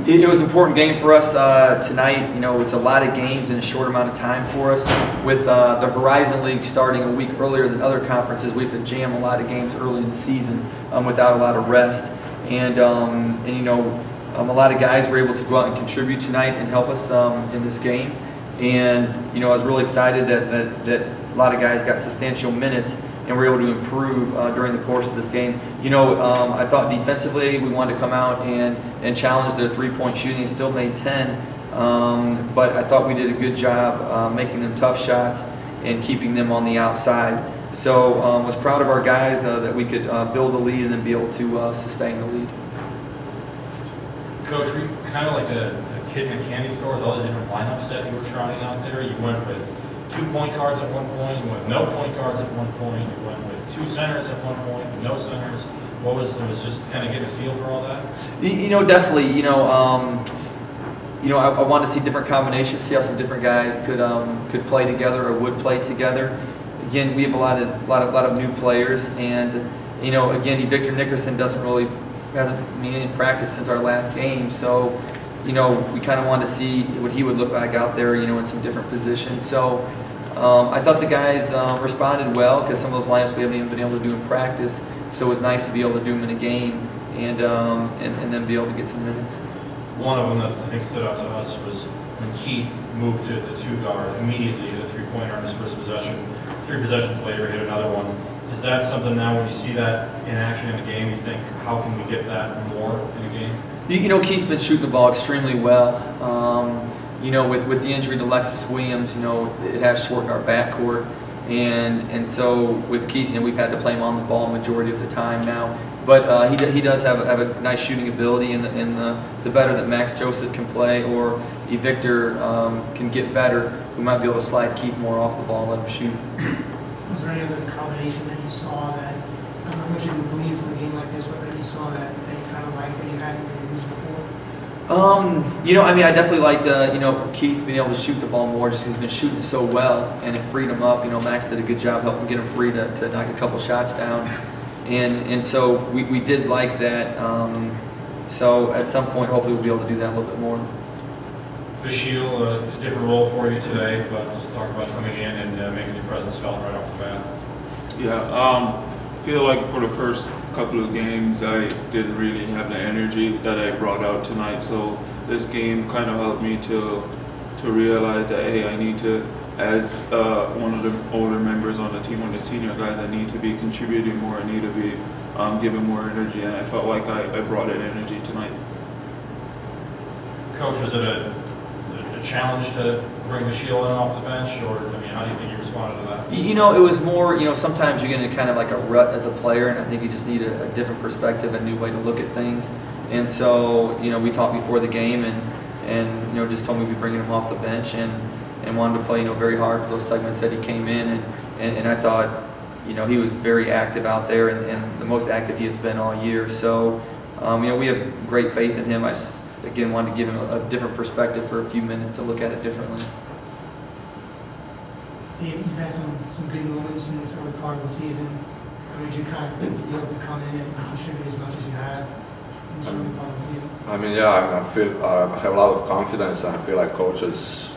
It was an important game for us tonight. You know, it's a lot of games in a short amount of time for us. With the Horizon League starting a week earlier than other conferences, we have to jam a lot of games early in the season without a lot of rest. And you know, a lot of guys were able to go out and contribute tonight and help us in this game. And you know, I was really excited that a lot of guys got substantial minutes and were able to improve during the course of this game. You know, I thought defensively we wanted to come out and challenge their three-point shooting. They still made 10, but I thought we did a good job making them tough shots and keeping them on the outside. So was proud of our guys that we could build a lead and then be able to sustain the lead. Coach, were you kind of like a kid in a candy store with all the different lineups that you were trying out there? You went with 2 point guards at one point, you went with no point guards at one point, you went with 2 centers at one point, with no centers. What was it? Was just kind of get a feel for all that? You know, definitely. You know, I wanted to see different combinations, see how some different guys could play together or would play together. Again, we have a lot of new players, and you know, again, Victor Nickerson hasn't been in practice since our last game, so you know, we kind of wanted to see what he would look like out there, you know, in some different positions. So I thought the guys responded well because some of those lineups we haven't even been able to do in practice. So it was nice to be able to do them in a game and then be able to get some minutes. One of them that I think stood out to us was when Keith moved to the 2 guard immediately to the 3-pointer on his first possession. 3 possessions later, hit another one. Is that something now when you see that in action in a game, you think, how can we get that more in a game? You know, Keith's been shooting the ball extremely well. You know, with the injury to Lexus Williams, you know, it has shortened our backcourt. And so with Keith, you know, we've had to play him on the ball majority of the time now. But he does have a nice shooting ability, and the better that Max Joseph can play or Victor can get better, we might be able to slide Keith more off the ball and let him shoot. Was there any other combination that you saw that, I don't know how much you can glean from a game like this, but that you saw that you kind of liked that you hadn't really used before? You know, I mean, I definitely liked, you know, Keith being able to shoot the ball more just because he's been shooting it so well, and it freed him up. You know, Max did a good job helping get him free to knock a couple shots down. And so we did like that. So at some point, hopefully we'll be able to do that a little bit more. Bashil, a different role for you today, but let's talk about coming in and making your presence felt right off the bat. Yeah, I feel like for the first couple of games I didn't really have the energy that I brought out tonight, so this game kind of helped me to realize that, hey, I need to, as one of the older members on the team, one of the senior guys, I need to be contributing more, I need to be giving more energy, and I felt like I brought that energy tonight. Coach, was it a challenge to bring Bashil in off the bench, or I mean, how do you think he responded to that? You know, it was more, you know, sometimes you get in kind of like a rut as a player, and I think you just need a different perspective, a new way to look at things. And so, you know, we talked before the game, and you know, just told me we'd be bringing him off the bench, and wanted to play, you know, very hard for those segments that he came in, and I thought, you know, he was very active out there, and the most active he has been all year. So, you know, we have great faith in him. I just, again, wanted to give him a different perspective for a few minutes to look at it differently. Dave, you've had some good moments in this early part of the season. I mean, did you kind of think you'd be able to come in and contribute as much as you have in this early part of the season? I mean, yeah, I feel I have a lot of confidence, and I feel like coaches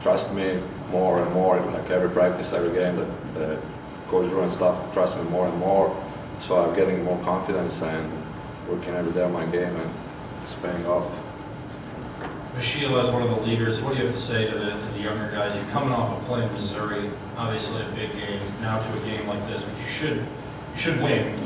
trust me more and more. Like every practice, every game, that Coach Drew and staff trust me more and more. So I'm getting more confidence and working every day on my game, and it's paying off. Bashil, as one of the leaders, what do you have to say to the younger guys? You're coming off of playing Missouri, obviously a big game, now to a game like this, which you should win.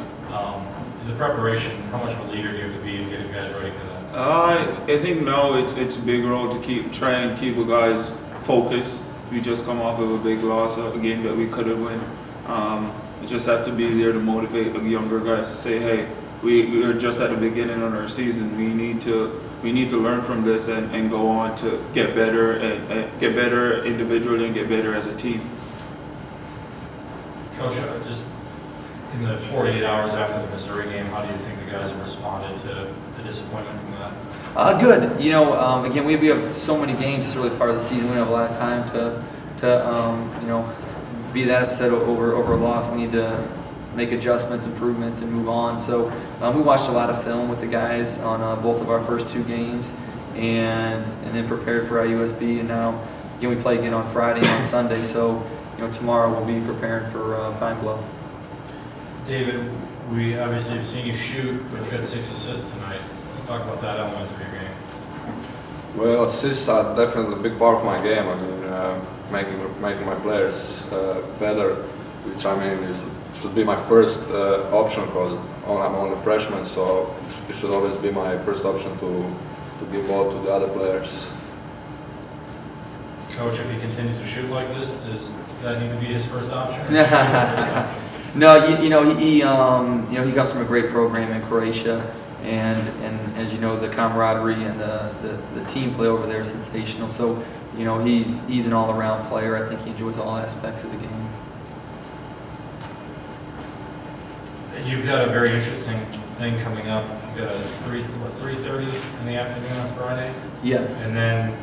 The preparation, how much of a leader do you have to be to get you guys ready for that? I think no, it's a big role to try and keep the guys focused. We just come off of a big loss, a game that we could have won. You just have to be there to motivate the younger guys to say, hey, we're just at the beginning of our season. We need to learn from this and go on to get better and get better individually and get better as a team. Coach, just in the 48 hours after the Missouri game, how do you think the guys have responded to the disappointment from that? Good. You know, again, we have so many games this early part of the season. We don't have a lot of time to you know, be that upset over a loss. We need to make adjustments, improvements, and move on. So we watched a lot of film with the guys on both of our first 2 games, and then prepared for IUSB. And now again we play again on Friday and on Sunday. So tomorrow we'll be preparing for Pine Bluff. David, we obviously have seen you shoot, but you got 6 assists tonight. Let's talk about that element of your game. Well, assists are definitely a big part of my game. I mean, making my players better, which I mean should be my first option because I'm only a freshman, so it should always be my first option to give ball to the other players. Coach, if he continues to shoot like this, does that need to be his first option? No, he comes from a great program in Croatia, and as you know, the camaraderie and the team play over there is sensational. So he's an all-around player. I think he enjoys all aspects of the game. You've got a very interesting thing coming up. You've got a 3:30 in the afternoon on Friday. Yes. And then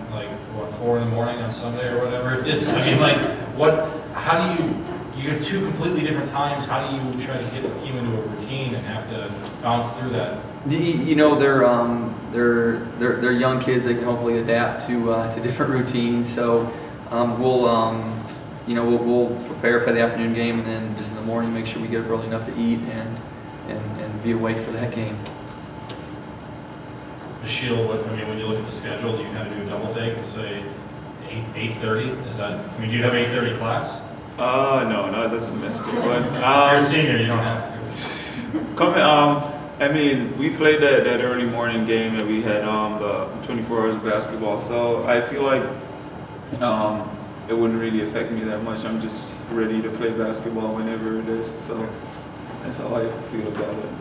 4 in the morning on Sunday or whatever it is. I mean, how do you have 2 completely different times. How do you try to get the team into a routine and have to bounce through that? They're young kids. They can hopefully adapt to different routines. So we'll prepare for the afternoon game, and then just in the morning make sure we get up early enough to eat and be awake for that game. Michelle, when you look at the schedule, do you kind of do a double take and say 8:30? Is that? I mean, do you have 8:30 class? No, not this semester. But you're a senior, you don't have to. I mean, we played that early morning game that we had the 24 hours of basketball, so I feel like it wouldn't really affect me that much. I'm just ready to play basketball whenever it is, so that's how I feel about it.